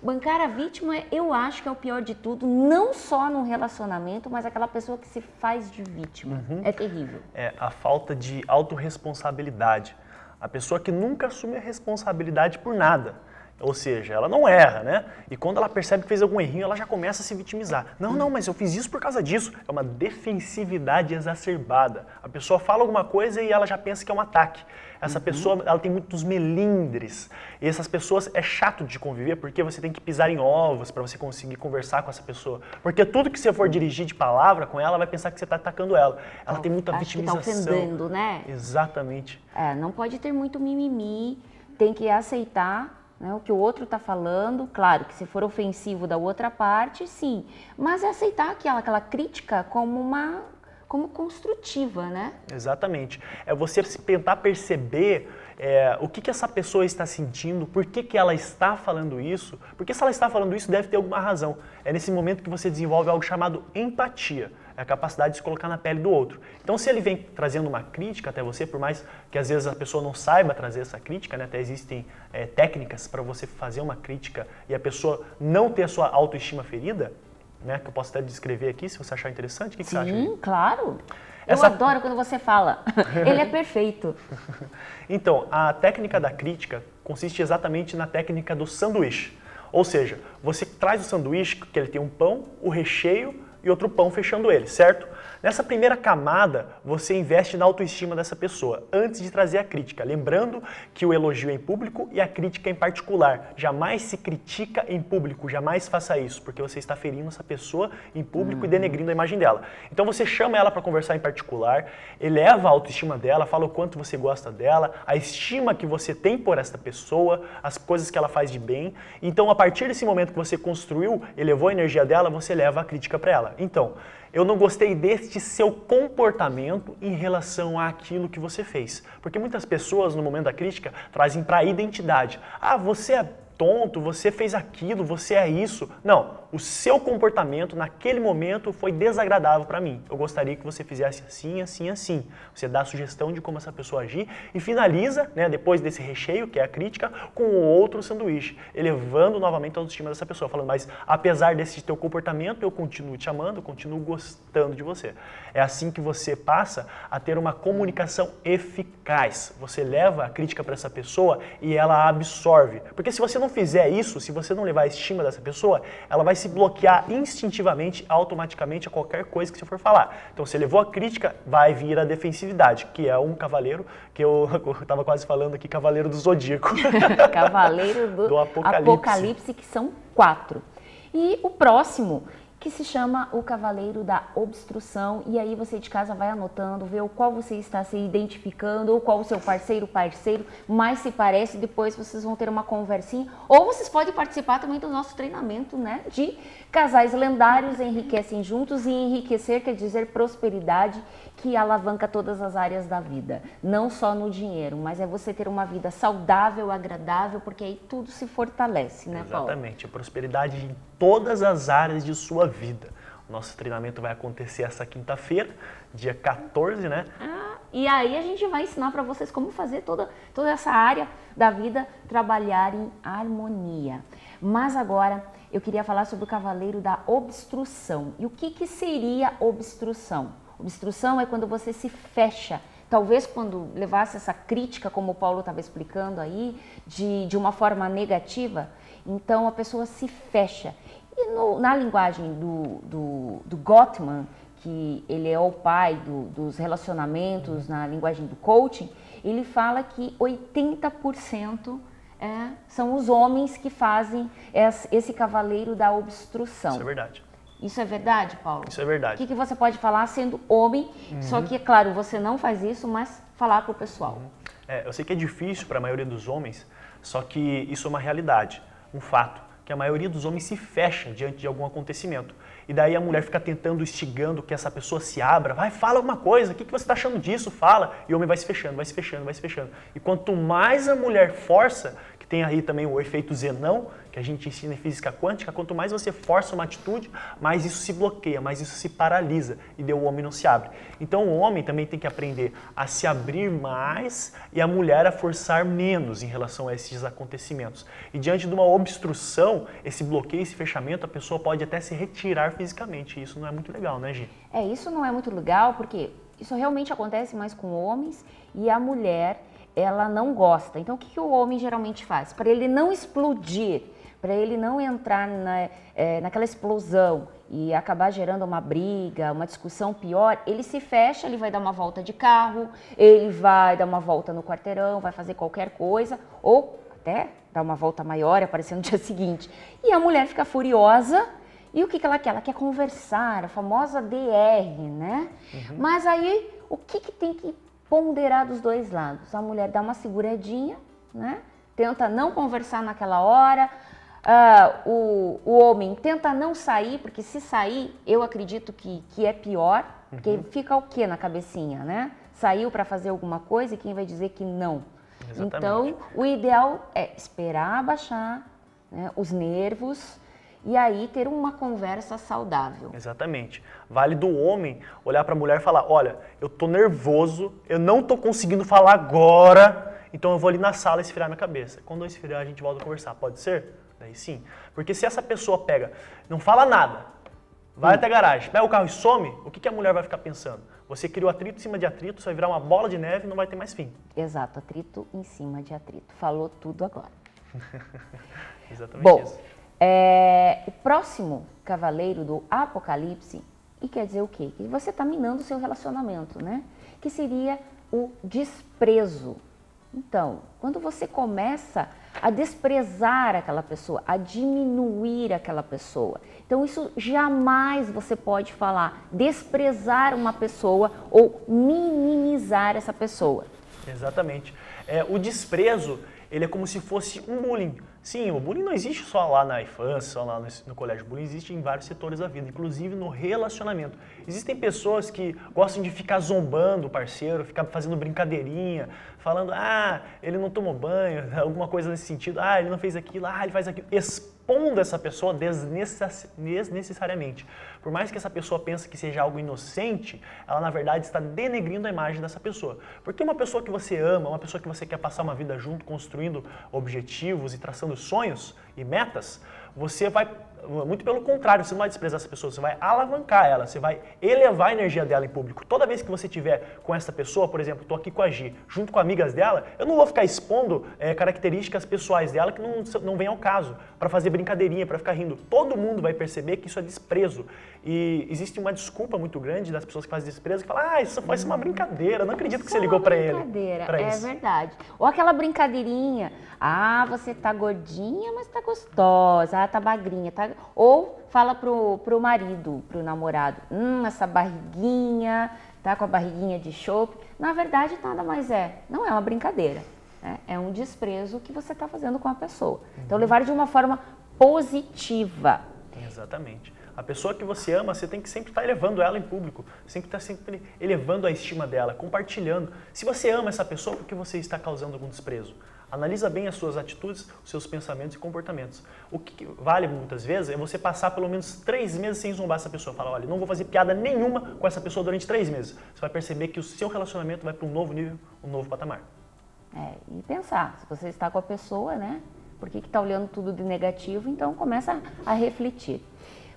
A: Bancar a vítima, eu acho que é o pior de tudo, não só no relacionamento, mas aquela pessoa que se faz de vítima. É terrível.
B: É a falta de autorresponsabilidade. A pessoa que nunca assume a responsabilidade por nada. Ou seja, ela não erra, né? E quando ela percebe que fez algum errinho, ela já começa a se vitimizar. Não, mas eu fiz isso por causa disso. É uma defensividade exacerbada. A pessoa fala alguma coisa e ela já pensa que é um ataque. Essa pessoa, ela tem muitos melindres. E essas pessoas é chato de conviver porque você tem que pisar em ovos para você conseguir conversar com essa pessoa. Porque tudo que você for dirigir de palavra com ela, vai pensar que você está atacando ela. Ela tem muita vitimização.
A: Acho que está ofendendo, né?
B: Exatamente.
A: Não pode ter muito mimimi, tem que aceitar, né, o que o outro está falando. Claro que se for ofensivo da outra parte, sim. Mas é aceitar aquela crítica como construtiva, né?
B: Exatamente. É você tentar perceber o que essa pessoa está sentindo, por que ela está falando isso, porque se ela está falando isso deve ter alguma razão. É nesse momento que você desenvolve algo chamado empatia, é a capacidade de se colocar na pele do outro. Então se ele vem trazendo uma crítica até você, por mais que às vezes a pessoa não saiba trazer essa crítica, né, até existem técnicas para você fazer uma crítica e a pessoa não ter a sua autoestima ferida, né, que eu posso até descrever aqui, se você achar interessante. O que você acha?
A: Sim, claro. Eu adoro quando você fala. Ele é perfeito.
B: Então, a técnica da crítica consiste exatamente na técnica do sanduíche. Ou seja, você traz o sanduíche, que ele tem um pão, o recheio e outro pão fechando ele, certo? Nessa primeira camada, você investe na autoestima dessa pessoa, antes de trazer a crítica. Lembrando que o elogio é em público e a crítica é em particular. Jamais se critica em público, jamais faça isso, porque você está ferindo essa pessoa em público e denegrindo a imagem dela. Então você chama ela para conversar em particular, eleva a autoestima dela, fala o quanto você gosta dela, a estima que você tem por esta pessoa, as coisas que ela faz de bem. Então, a partir desse momento que você construiu, elevou a energia dela, você leva a crítica para ela. Então, eu não gostei deste seu comportamento em relação àquilo que você fez. Porque muitas pessoas, no momento da crítica, trazem para a identidade. Ah, você é tonto, você fez aquilo, você é isso. Não, o seu comportamento naquele momento foi desagradável para mim. Eu gostaria que você fizesse assim, assim, assim. Você dá a sugestão de como essa pessoa agir e finaliza, né, depois desse recheio, que é a crítica, com o outro sanduíche, elevando novamente a autoestima dessa pessoa, falando, mas apesar desse teu comportamento, eu continuo te amando, eu continuo gostando de você. É assim que você passa a ter uma comunicação eficaz. Você leva a crítica para essa pessoa e ela absorve. Porque se você não fizer isso, se você não levar a estima dessa pessoa, ela vai se bloquear instintivamente, automaticamente a qualquer coisa que você for falar. Então, você levou a crítica, vai vir a defensividade, que é um cavaleiro, que eu estava quase falando aqui, cavaleiro do Zodíaco.
A: Cavaleiro do Apocalipse, que são 4. E o próximo, que se chama o Cavaleiro da Obstrução, e aí você de casa vai anotando, vê o qual você está se identificando, ou qual o seu parceiro mais se parece, depois vocês vão ter uma conversinha, ou vocês podem participar também do nosso treinamento, né, de casais lendários enriquecem juntos, e enriquecer quer dizer prosperidade, que alavanca todas as áreas da vida, não só no dinheiro, mas é você ter uma vida saudável, agradável, porque aí tudo se fortalece, né, Paulo?
B: Exatamente, a prosperidade em todas as áreas de sua vida. O nosso treinamento vai acontecer essa quinta-feira, dia 14, né?
A: E aí a gente vai ensinar para vocês como fazer toda essa área da vida trabalhar em harmonia. Mas agora eu queria falar sobre o Cavaleiro da Obstrução. E o que seria obstrução? Obstrução é quando você se fecha. Talvez quando levasse essa crítica, como o Paulo estava explicando aí, de uma forma negativa, então a pessoa se fecha. E na linguagem do Gottman, que ele é o pai dos relacionamentos, na linguagem do coaching, ele fala que 80% são os homens que fazem esse cavaleiro da obstrução.
B: Isso é verdade.
A: Isso é verdade, Paulo?
B: Isso é verdade.
A: O que você pode falar sendo homem, só que, é claro, você não faz isso, mas falar para o pessoal.
B: Eu sei que é difícil para a maioria dos homens, só que isso é uma realidade, um fato, que a maioria dos homens se fecha diante de algum acontecimento. E daí a mulher fica tentando, instigando que essa pessoa se abra, vai, fala alguma coisa, o que você está achando disso? Fala. E o homem vai se fechando, vai se fechando, vai se fechando. E quanto mais a mulher força, que tem aí também o efeito Zenão, que a gente ensina em física quântica, quanto mais você força uma atitude, mais isso se bloqueia, mais isso se paralisa e daí o homem não se abre. Então o homem também tem que aprender a se abrir mais e a mulher a forçar menos em relação a esses acontecimentos. E diante de uma obstrução, esse bloqueio, esse fechamento, a pessoa pode até se retirar fisicamente. E isso não é muito legal, né, Gi?
A: Isso não é muito legal porque isso realmente acontece mais com homens e a mulher, ela não gosta. Então o que o homem geralmente faz? Para ele não explodir, para ele não entrar naquela explosão e acabar gerando uma briga, uma discussão pior, ele se fecha, ele vai dar uma volta de carro, ele vai dar uma volta no quarteirão, vai fazer qualquer coisa, ou até dar uma volta maior e aparecer no dia seguinte. E a mulher fica furiosa, e o que ela quer? Ela quer conversar, a famosa DR, né? Mas aí, o que tem que ponderar dos dois lados? A mulher dá uma seguradinha, né? Tenta não conversar naquela hora, o homem tenta não sair, porque se sair, eu acredito que é pior, porque fica o quê na cabecinha, né? Saiu para fazer alguma coisa e quem vai dizer que não? Exatamente. Então, o ideal é esperar abaixar, né, os nervos e aí ter uma conversa saudável.
B: Exatamente. Vale do homem olhar para a mulher e falar, olha, eu tô nervoso, eu não tô conseguindo falar agora, então eu vou ali na sala esfriar minha cabeça. Quando eu esfriar, a gente volta a conversar. Pode ser? Daí sim. Porque se essa pessoa pega, não fala nada, vai até a garagem, pega o carro e some, o que a mulher vai ficar pensando? Você criou atrito em cima de atrito, você vai virar uma bola de neve e não vai ter mais fim.
A: Exato, atrito em cima de atrito. Falou tudo agora.
B: Exatamente isso.
A: O próximo cavaleiro do Apocalipse, E quer dizer o quê? Que você está minando o seu relacionamento, né? Que seria o desprezo. Então, quando você começa a desprezar aquela pessoa, a diminuir aquela pessoa, então isso jamais você pode falar, desprezar uma pessoa ou minimizar essa pessoa.
B: Exatamente. O desprezo, ele é como se fosse um bullying. Sim, o bullying não existe só lá na infância, só lá no colégio. O bullying existe em vários setores da vida, inclusive no relacionamento. Existem pessoas que gostam de ficar zombando o parceiro, ficar fazendo brincadeirinha, falando, ele não tomou banho, alguma coisa nesse sentido, ele não fez aquilo, ele faz aquilo, expondo essa pessoa desnecessariamente. Por mais que essa pessoa pense que seja algo inocente, ela na verdade está denegrindo a imagem dessa pessoa. Porque uma pessoa que você ama, uma pessoa que você quer passar uma vida junto, construindo objetivos e traçando sonhos e metas, você vai, muito pelo contrário, você não vai desprezar essa pessoa, você vai alavancar ela, você vai elevar a energia dela em público. Toda vez que você estiver com essa pessoa, por exemplo, estou aqui com a Gi, junto com amigas dela, eu não vou ficar expondo características pessoais dela que não vem ao caso, para fazer brincadeirinha, para ficar rindo. Todo mundo vai perceber que isso é desprezo. E existe uma desculpa muito grande das pessoas que fazem desprezo, que falam, isso foi uma brincadeira, não acredito que você ligou para ele.
A: É verdade. Ou aquela brincadeirinha, você tá gordinha, mas tá gostosa, tá magrinha, tá... Ou fala pro marido, pro namorado, essa barriguinha, tá com a barriguinha de chope. Na verdade, nada mais não é uma brincadeira, né? É um desprezo que você tá fazendo com a pessoa. Então, levar de uma forma positiva.
B: Exatamente. A pessoa que você ama, você tem que sempre estar elevando ela em público, você tem que estar sempre elevando a estima dela, compartilhando. Se você ama essa pessoa, por que você está causando algum desprezo? Analisa bem as suas atitudes, os seus pensamentos e comportamentos. O que vale muitas vezes é você passar pelo menos 3 meses sem zombar essa pessoa. Falar, olha, não vou fazer piada nenhuma com essa pessoa durante 3 meses. Você vai perceber que o seu relacionamento vai para um novo nível, um novo patamar.
A: E pensar, se você está com a pessoa, né? Por que está olhando tudo de negativo? Então começa a refletir.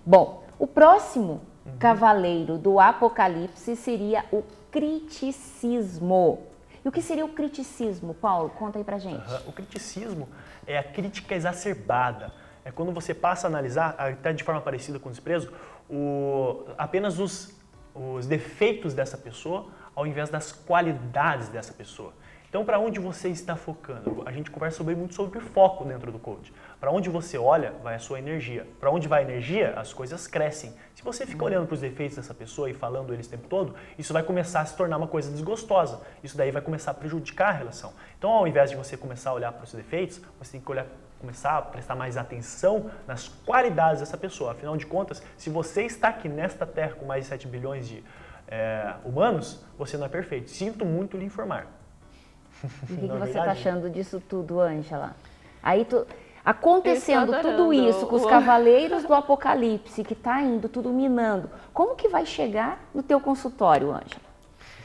A: Bom, o próximo cavaleiro do Apocalipse seria o criticismo. E o que seria o criticismo, Paulo? Conta aí pra gente.
B: O criticismo é a crítica exacerbada. É quando você passa a analisar, até de forma parecida com o desprezo, apenas os defeitos dessa pessoa, ao invés das qualidades dessa pessoa. Então, para onde você está focando? A gente conversa muito sobre foco dentro do coach. Para onde você olha, vai a sua energia. Para onde vai a energia, as coisas crescem. Se você fica olhando para os defeitos dessa pessoa e falando eles o tempo todo, isso vai começar a se tornar uma coisa desgostosa. Isso daí vai começar a prejudicar a relação. Então, ao invés de você começar a olhar para os defeitos, você tem que começar a prestar mais atenção nas qualidades dessa pessoa. Afinal de contas, se você está aqui nesta Terra com mais de 7 bilhões de humanos, você não é perfeito. Sinto muito lhe informar.
A: O que você está achando disso tudo, Ângela? Aí acontecendo tudo isso com os cavaleiros do Apocalipse, que está indo tudo minando, como que vai chegar no teu consultório, Ângela?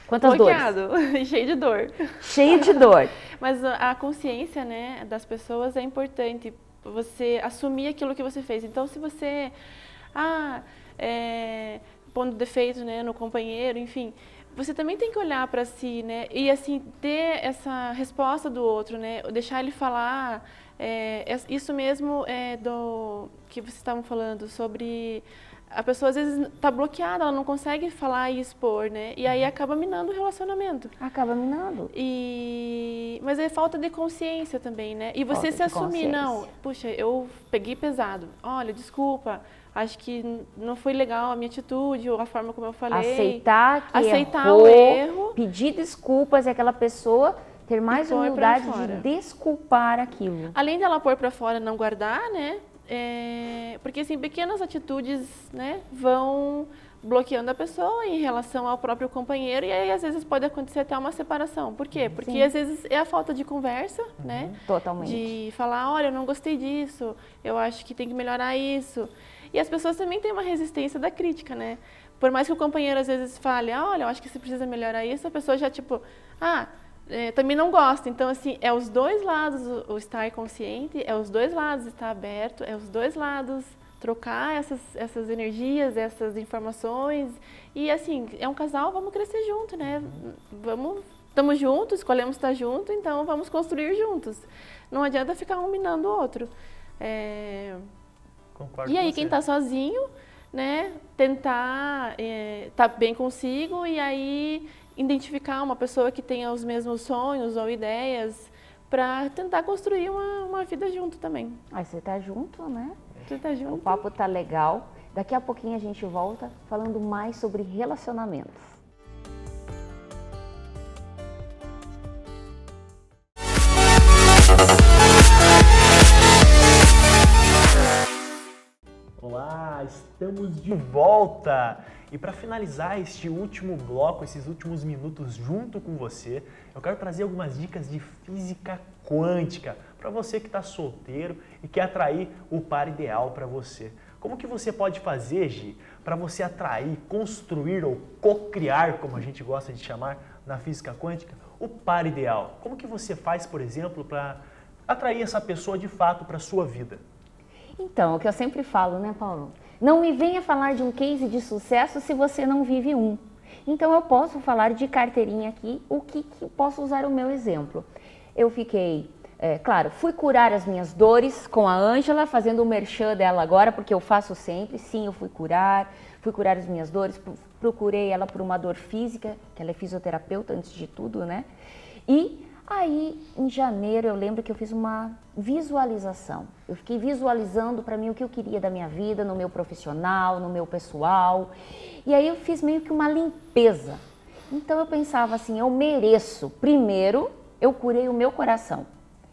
A: Quantas dores?
C: Cheio de dor.
A: Cheio de dor.
C: Mas a consciência, né, das pessoas é importante, você assumir aquilo que você fez. Então, se você, pondo defeito, né, no companheiro, enfim, você também tem que olhar para si, né, e assim, ter essa resposta do outro, né, deixar ele falar, isso mesmo do que vocês estavam falando, sobre a pessoa às vezes está bloqueada, ela não consegue falar e expor, né, e aí acaba minando o relacionamento.
A: Acaba minando.
C: Mas é falta de consciência também, né, e você se assumir, não, puxa, eu peguei pesado, olha, desculpa, acho que não foi legal a minha atitude ou a forma como eu falei.
A: Aceitar
C: o erro.
A: Pedir desculpas e aquela pessoa ter mais humildade de desculpar aquilo.
C: Além dela pôr para fora, não guardar, né? Porque assim, pequenas atitudes, né, vão bloqueando a pessoa em relação ao próprio companheiro e aí às vezes pode acontecer até uma separação. Por quê? Porque às vezes é a falta de conversa, né?
A: Totalmente.
C: De falar, olha, eu não gostei disso, eu acho que tem que melhorar isso. E as pessoas também têm uma resistência da crítica, né? Por mais que o companheiro às vezes fale, olha, eu acho que você precisa melhorar isso, a pessoa já tipo, também não gosta. Então, assim, é os dois lados o estar consciente, é os dois lados estar aberto, é os dois lados trocar essas energias, essas informações. E, assim, é um casal, vamos crescer junto, né? Estamos juntos, escolhemos estar junto, então vamos construir juntos. Não adianta ficar um minando o outro.
B: Concordo
C: e aí,
B: com você.
C: quem está sozinho, né, tentar estar bem consigo e aí identificar uma pessoa que tenha os mesmos sonhos ou ideias para tentar construir uma vida junto também.
A: Aí você tá junto, né?
C: Você tá junto.
A: O papo tá legal. Daqui a pouquinho a gente volta falando mais sobre relacionamentos.
B: Olá, estamos de volta! E para finalizar este último bloco, esses últimos minutos junto com você, eu quero trazer algumas dicas de física quântica para você que está solteiro e quer atrair o par ideal para você. Como que você pode fazer, Gi, para você atrair, construir ou co-criar, como a gente gosta de chamar na física quântica, o par ideal? Como que você faz, por exemplo, para atrair essa pessoa de fato para a sua vida?
A: Então, o que eu sempre falo, né, Paulo? Não me venha falar de um case de sucesso se você não vive um. Então, eu posso falar de carteirinha aqui, o que posso usar o meu exemplo. Eu fiquei, claro, fui curar as minhas dores com a Ângela, fazendo o merchan dela agora, porque eu faço sempre. Sim, eu fui curar as minhas dores, procurei ela por uma dor física, que ela é fisioterapeuta antes de tudo, né? E aí, em janeiro, eu lembro que eu fiz uma visualização. Eu fiquei visualizando para mim o que eu queria da minha vida, no meu profissional, no meu pessoal. E aí eu fiz meio que uma limpeza. Então eu pensava assim, eu mereço. Primeiro, eu curei o meu coração.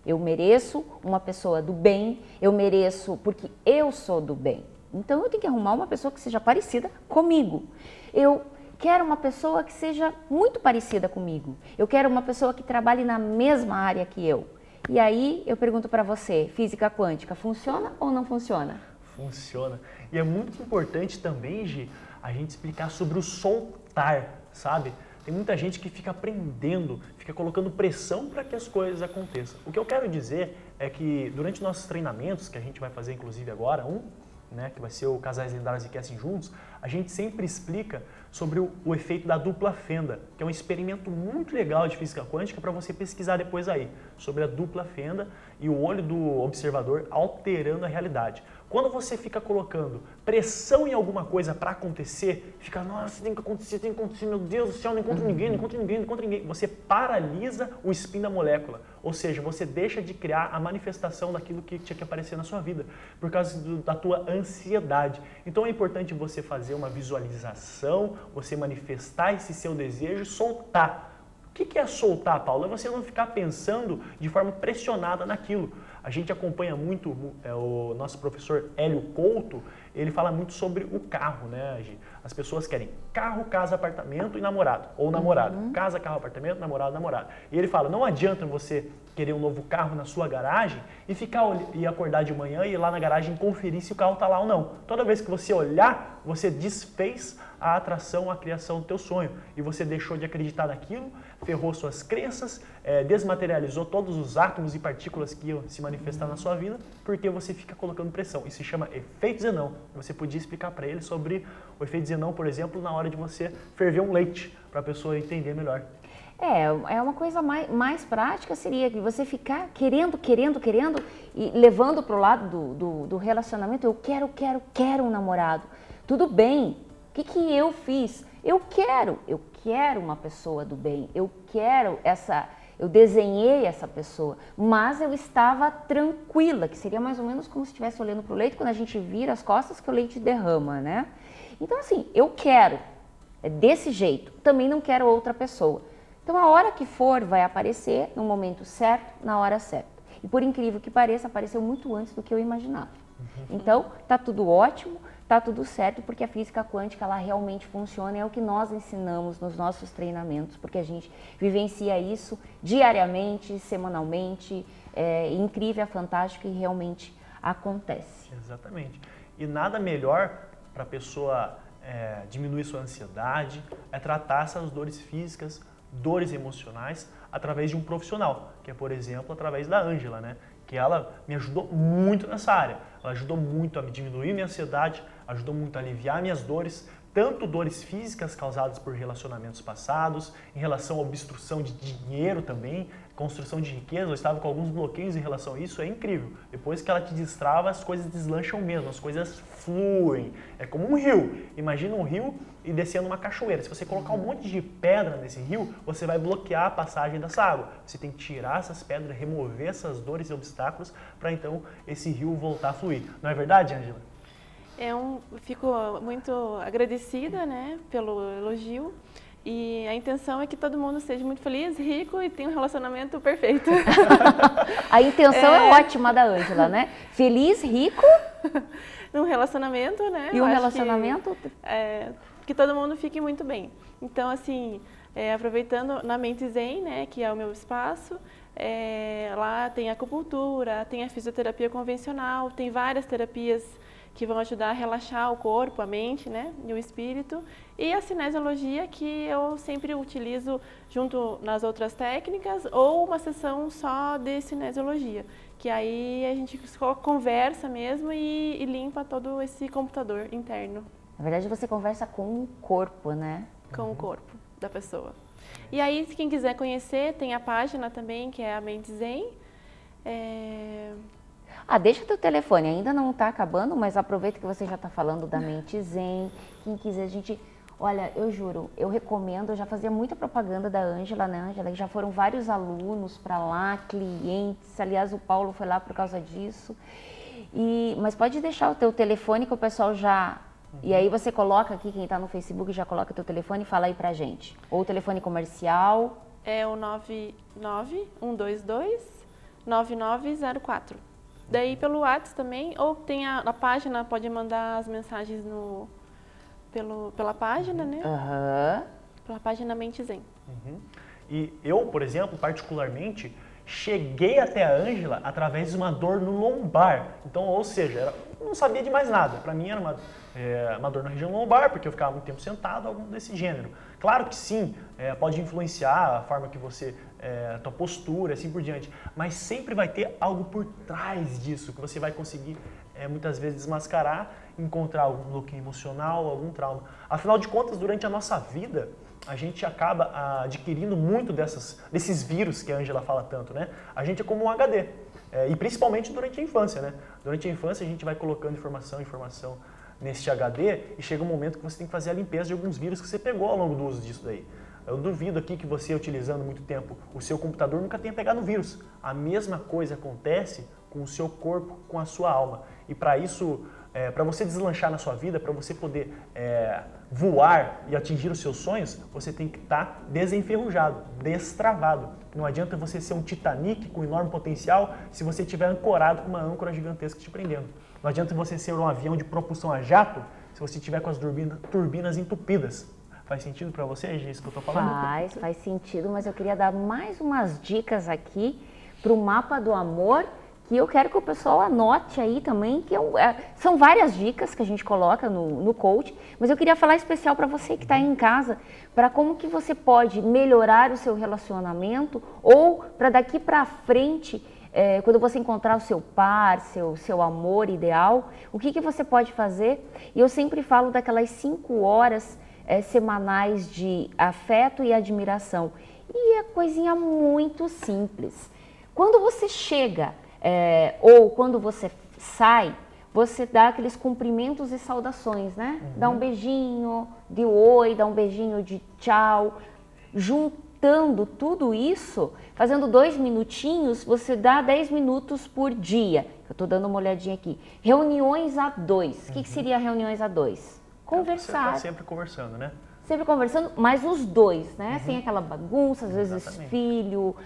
A: Eu mereço uma pessoa do bem, eu mereço porque eu sou do bem. Então eu tenho que arrumar uma pessoa que seja parecida comigo. Eu quero uma pessoa que seja muito parecida comigo. Eu quero uma pessoa que trabalhe na mesma área que eu. E aí eu pergunto para você, física quântica, funciona ou não funciona?
B: Funciona. E é muito importante também, Gi, a gente explicar sobre o soltar, sabe? Tem muita gente que fica aprendendo, fica colocando pressão para que as coisas aconteçam. O que eu quero dizer é que durante nossos treinamentos, que a gente vai fazer inclusive agora, que vai ser o Casais Lendários e Casting Juntos, a gente sempre explica sobre o efeito da dupla fenda, que é um experimento muito legal de física quântica para você pesquisar depois aí, sobre a dupla fenda e o olho do observador alterando a realidade. Quando você fica colocando pressão em alguma coisa para acontecer, fica, nossa, tem que acontecer, meu Deus do céu, não encontro ninguém. Você paralisa o spin da molécula, ou seja, você deixa de criar a manifestação daquilo que tinha que aparecer na sua vida, por causa da tua ansiedade. Então é importante você fazer uma visualização, você manifestar esse seu desejo e soltar. O que é soltar, Paulo? É você não ficar pensando de forma pressionada naquilo. A gente acompanha muito o nosso professor Hélio Couto, ele fala muito sobre o carro, né, Gi? As pessoas querem carro, casa, apartamento e namorado, ou namorada. Casa, carro, apartamento, namorado, namorada. E ele fala, não adianta você querer um novo carro na sua garagem e acordar de manhã e ir lá na garagem conferir se o carro está lá ou não. Toda vez que você olhar, você desfez a atração, a criação do teu sonho. E você deixou de acreditar naquilo, ferrou suas crenças, desmaterializou todos os átomos e partículas que iam se manifestar na sua vida, porque você fica colocando pressão. Isso se chama efeito Zenão. Você podia explicar para ele sobre o efeito Zenão, por exemplo, na hora de você ferver um leite, para a pessoa entender melhor.
A: É uma coisa mais prática seria que você ficar querendo e levando para o lado do relacionamento. Eu quero um namorado. Tudo bem. O que eu fiz? Eu quero uma pessoa do bem. Eu desenhei essa pessoa, mas eu estava tranquila, que seria mais ou menos como se estivesse olhando para o leite quando a gente vira as costas que o leite derrama, né? Então assim, eu quero, é desse jeito, também não quero outra pessoa. Então a hora que for vai aparecer no momento certo, na hora certa. E por incrível que pareça, apareceu muito antes do que eu imaginava. Então tá tudo ótimo, tá tudo certo, porque a física quântica ela realmente funciona, é o que nós ensinamos nos nossos treinamentos, porque a gente vivencia isso diariamente, semanalmente, é incrível, é fantástico e realmente acontece.
B: Exatamente. E nada melhor para a pessoa diminuir sua ansiedade, é tratar essas dores físicas, dores emocionais, através de um profissional, que é, por exemplo, através da Ângela, né? Que ela me ajudou muito nessa área. Ela ajudou muito a diminuir minha ansiedade, ajudou muito a aliviar minhas dores, tanto dores físicas causadas por relacionamentos passados, em relação à obstrução de dinheiro também, construção de riqueza. Eu estava com alguns bloqueios em relação a isso, é incrível. Depois que ela te destrava, as coisas deslancham mesmo, as coisas fluem. É como um rio. Imagina um rio e descendo uma cachoeira. Se você colocar um monte de pedra nesse rio, você vai bloquear a passagem dessa água. Você tem que tirar essas pedras, remover essas dores e obstáculos para então esse rio voltar a fluir. Não é verdade, Ângela?
C: Fico muito agradecida, né, pelo elogio. E a intenção é que todo mundo seja muito feliz, rico e tenha um relacionamento perfeito.
A: A intenção é ótima da Ângela, né? Feliz, rico.
C: Num relacionamento, né?
A: E um relacionamento?
C: Que todo mundo fique muito bem. Então, assim, aproveitando na Mente Zen, né, que é o meu espaço, lá tem a acupuntura, tem a fisioterapia convencional, tem várias terapias que vão ajudar a relaxar o corpo, a mente, né, e o espírito. E a cinesiologia, que eu sempre utilizo junto nas outras técnicas, ou uma sessão só de cinesiologia, que aí a gente só conversa mesmo e limpa todo esse computador interno.
A: Na verdade, você conversa com o corpo, né?
C: Com o corpo da pessoa. E aí, se quem quiser conhecer, tem a página também, que é a Mente Zen.
A: Deixa teu telefone, ainda não está acabando, mas aproveita que você já está falando da Mente Zen. Quem quiser, a gente... Olha, eu juro, eu recomendo, eu já fazia muita propaganda da Ângela, né, Ângela? Já foram vários alunos para lá, clientes, aliás, o Paulo foi lá por causa disso. Mas pode deixar o teu telefone que o pessoal já... E aí você coloca aqui, quem está no Facebook já coloca teu telefone e fala aí pra gente. Ou o telefone comercial.
C: É o 99122-9904. Daí pelo WhatsApp também, ou tem a página, pode mandar as mensagens pela página, né? Pela página Mente Zen.
B: E eu, por exemplo, particularmente, cheguei até a Ângela através de uma dor no lombar. Então, ou seja, eu não sabia de mais nada. Para mim era uma dor na região lombar, porque eu ficava muito tempo sentado, algo desse gênero. Claro que sim, pode influenciar a forma que você, a tua postura, assim por diante, mas sempre vai ter algo por trás disso, que você vai conseguir muitas vezes desmascarar, encontrar algum bloqueio emocional, algum trauma. Afinal de contas, durante a nossa vida, a gente acaba adquirindo muito desses vírus que a Ângela fala tanto, né? A gente é como um HD, e principalmente durante a infância, né? Durante a infância a gente vai colocando informação nesse HD e chega um momento que você tem que fazer a limpeza de alguns vírus que você pegou ao longo do uso disso daí. Eu duvido aqui que você, utilizando muito tempo o seu computador, nunca tenha pegado vírus. A mesma coisa acontece com o seu corpo, com a sua alma. E para isso, para você deslanchar na sua vida, para você poder voar e atingir os seus sonhos, você tem que estar desenferrujado, destravado. Não adianta você ser um Titanic com enorme potencial se você estiver ancorado com uma âncora gigantesca te prendendo. Não adianta você ser um avião de propulsão a jato se você estiver com as turbinas entupidas. Faz sentido para você, é isso que eu estou falando?
A: Faz sentido, mas eu queria dar mais umas dicas aqui para o mapa do amor, que eu quero que o pessoal anote aí também, que são várias dicas que a gente coloca no coach, mas eu queria falar especial para você que está aí em casa, para como que você pode melhorar o seu relacionamento ou para daqui para frente, quando você encontrar o seu par, seu amor ideal, o que você pode fazer? E eu sempre falo daquelas 5 horas semanais de afeto e admiração. E é coisinha muito simples. Quando você chega ou quando você sai, você dá aqueles cumprimentos e saudações, né? Dá um beijinho de oi, dá um beijinho de tchau. Juntando tudo isso, fazendo 2 minutinhos, você dá 10 minutos por dia. Eu estou dando uma olhadinha aqui. Reuniões a 2. O que seria reuniões a 2? Conversar.
B: Você está sempre conversando, né?
A: Sempre conversando, mas os dois, né? Sem aquela bagunça, às vezes filho,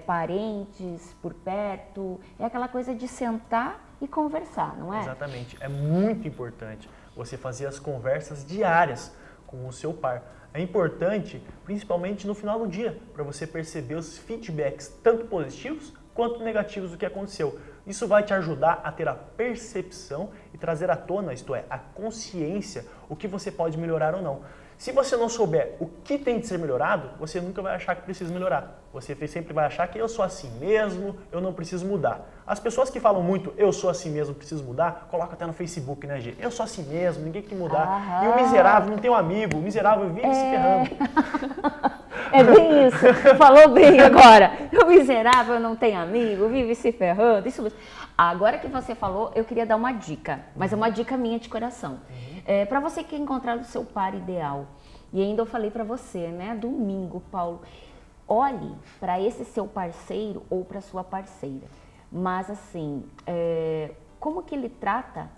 A: parentes por perto. É aquela coisa de sentar e conversar, não é?
B: Exatamente. É muito importante você fazer as conversas diárias com o seu par. É importante, principalmente no final do dia, para você perceber os feedbacks, tanto positivos quanto negativos do que aconteceu. Isso vai te ajudar a ter a percepção e trazer à tona, isto é, a consciência, o que você pode melhorar ou não. Se você não souber o que tem de ser melhorado, você nunca vai achar que precisa melhorar. Você sempre vai achar que eu sou assim mesmo, eu não preciso mudar. As pessoas que falam muito, eu sou assim mesmo, preciso mudar, colocam até no Facebook, né, Gi? Eu sou assim mesmo, ninguém tem que mudar. E o miserável não tem um amigo, o miserável vive se ferrando.
A: É bem isso, falou bem agora. O miserável não tem amigo, vive se ferrando, isso mesmo. Agora que você falou, eu queria dar uma dica, mas é uma dica minha de coração. Para você que quer encontrar o seu par ideal, e ainda eu falei para você, né, domingo, Paulo, olhe para esse seu parceiro ou para sua parceira, mas assim, como que ele trata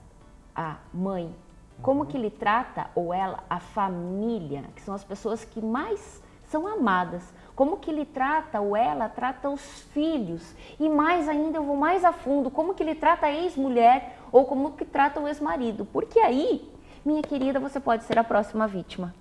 A: a mãe, como que ele trata ou ela a família, que são as pessoas que mais são amadas, como que ele trata ou ela trata os filhos, e mais ainda eu vou mais a fundo, como que ele trata a ex-mulher ou como que trata o ex-marido, porque aí, minha querida, você pode ser a próxima vítima.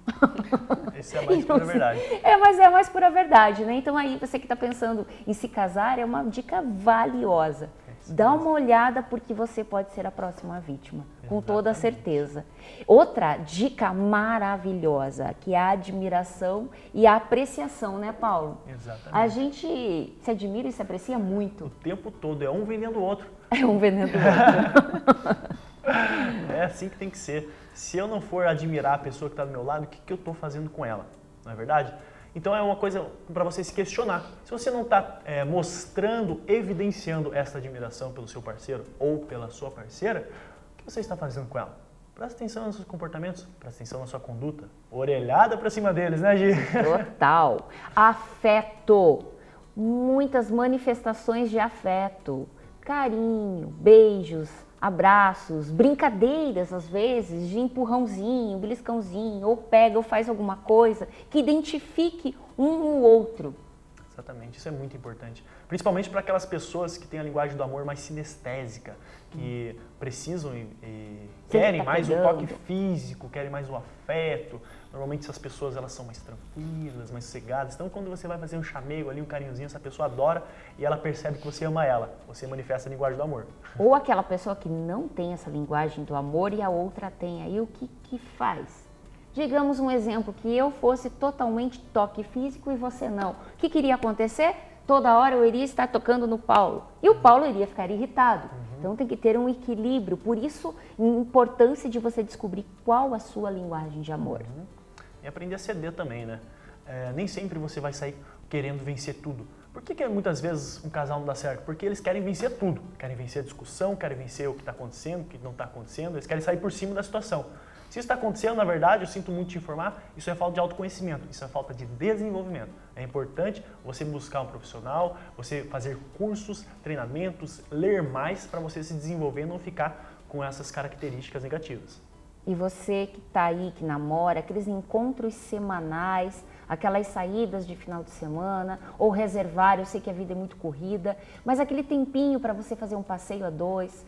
B: Isso é a mais pura verdade.
A: Mas é a mais pura verdade, né? Então aí, você que está pensando em se casar, é uma dica valiosa. Dá uma olhada porque você pode ser a próxima vítima, com toda certeza. Outra dica maravilhosa, que é a admiração e a apreciação, né, Paulo?
B: Exatamente.
A: A gente se admira e se aprecia muito.
B: O tempo todo, é um vendendo o outro.
A: É um vendendo o outro.
B: É assim que tem que ser. Se eu não for admirar a pessoa que está do meu lado, o que eu estou fazendo com ela? Não é verdade? Então é uma coisa para você se questionar. Se você não está mostrando, evidenciando essa admiração pelo seu parceiro ou pela sua parceira, o que você está fazendo com ela? Presta atenção nos seus comportamentos, presta atenção na sua conduta. Orelhada para cima deles, né, Gi?
A: Total. Afeto. Muitas manifestações de afeto. Carinho, beijos, abraços, brincadeiras às vezes, de empurrãozinho, beliscãozinho, ou pega ou faz alguma coisa que identifique um no outro.
B: Exatamente, isso é muito importante. Principalmente para aquelas pessoas que têm a linguagem do amor mais sinestésica, que precisam e querem mais o toque físico, querem mais o afeto. Normalmente essas pessoas elas são mais tranquilas, mais sossegadas. Então quando você vai fazer um chamego ali, um carinhozinho, essa pessoa adora e ela percebe que você ama ela. Você manifesta a linguagem do amor.
A: Ou aquela pessoa que não tem essa linguagem do amor e a outra tem. Aí o que faz? Digamos um exemplo, que eu fosse totalmente toque físico e você não. O que queria acontecer? Toda hora eu iria estar tocando no Paulo. E o Paulo iria ficar irritado. Então tem que ter um equilíbrio. Por isso, a importância de você descobrir qual a sua linguagem de amor.
B: E aprender a ceder também, né? Nem sempre você vai sair querendo vencer tudo. Por que muitas vezes um casal não dá certo? Porque eles querem vencer tudo. Querem vencer a discussão, querem vencer o que está acontecendo, o que não está acontecendo. Eles querem sair por cima da situação. Se isso está acontecendo, na verdade, eu sinto muito te informar, isso é falta de autoconhecimento, isso é falta de desenvolvimento. É importante você buscar um profissional, você fazer cursos, treinamentos, ler mais para você se desenvolver e não ficar com essas características negativas.
A: E você que está aí, que namora, aqueles encontros semanais, aquelas saídas de final de semana, ou reservar, eu sei que a vida é muito corrida, mas aquele tempinho para você fazer um passeio a dois,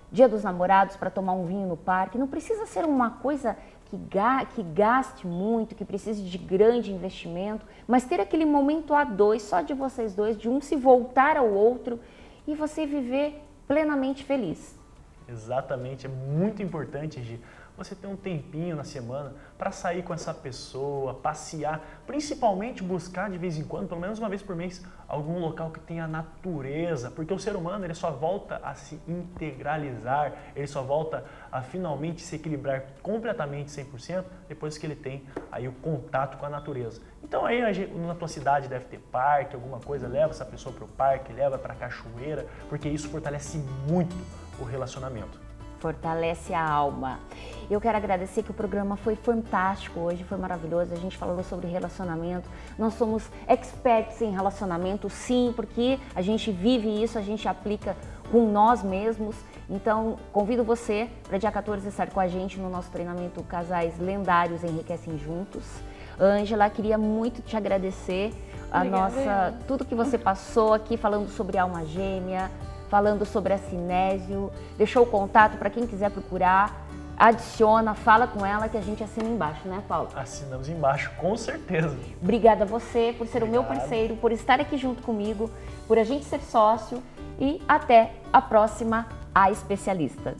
A: Dia dos Namorados para tomar um vinho no parque, não precisa ser uma coisa que gaste muito, que precise de grande investimento, mas ter aquele momento a dois, só de vocês dois, de um se voltar ao outro e você viver plenamente feliz.
B: Exatamente, é muito importante, Gi, você ter um tempinho na semana para sair com essa pessoa, passear, principalmente buscar de vez em quando, pelo menos uma vez por mês, algum local que tenha natureza, porque o ser humano ele só volta a se integralizar, ele só volta a finalmente se equilibrar completamente 100% depois que ele tem aí o contato com a natureza. Então aí na tua cidade deve ter parque, alguma coisa, leva essa pessoa para o parque, leva para a cachoeira, porque isso fortalece muito o relacionamento.
A: Fortalece a alma. Eu quero agradecer que o programa foi fantástico hoje, foi maravilhoso, a gente falou sobre relacionamento, nós somos experts em relacionamento, sim, porque a gente vive isso, a gente aplica com nós mesmos, então convido você para dia 14 estar com a gente no nosso treinamento Casais Lendários Enriquecem Juntos. Ângela, queria muito te agradecer tudo que você passou aqui falando sobre alma gêmea, falando sobre a Cinésio, deixou o contato para quem quiser procurar, adiciona, fala com ela que a gente assina embaixo, né, Paulo?
B: Assinamos embaixo, com certeza.
A: Obrigada a você por ser o meu parceiro, por estar aqui junto comigo, por a gente ser sócio e até a próxima A Especialista.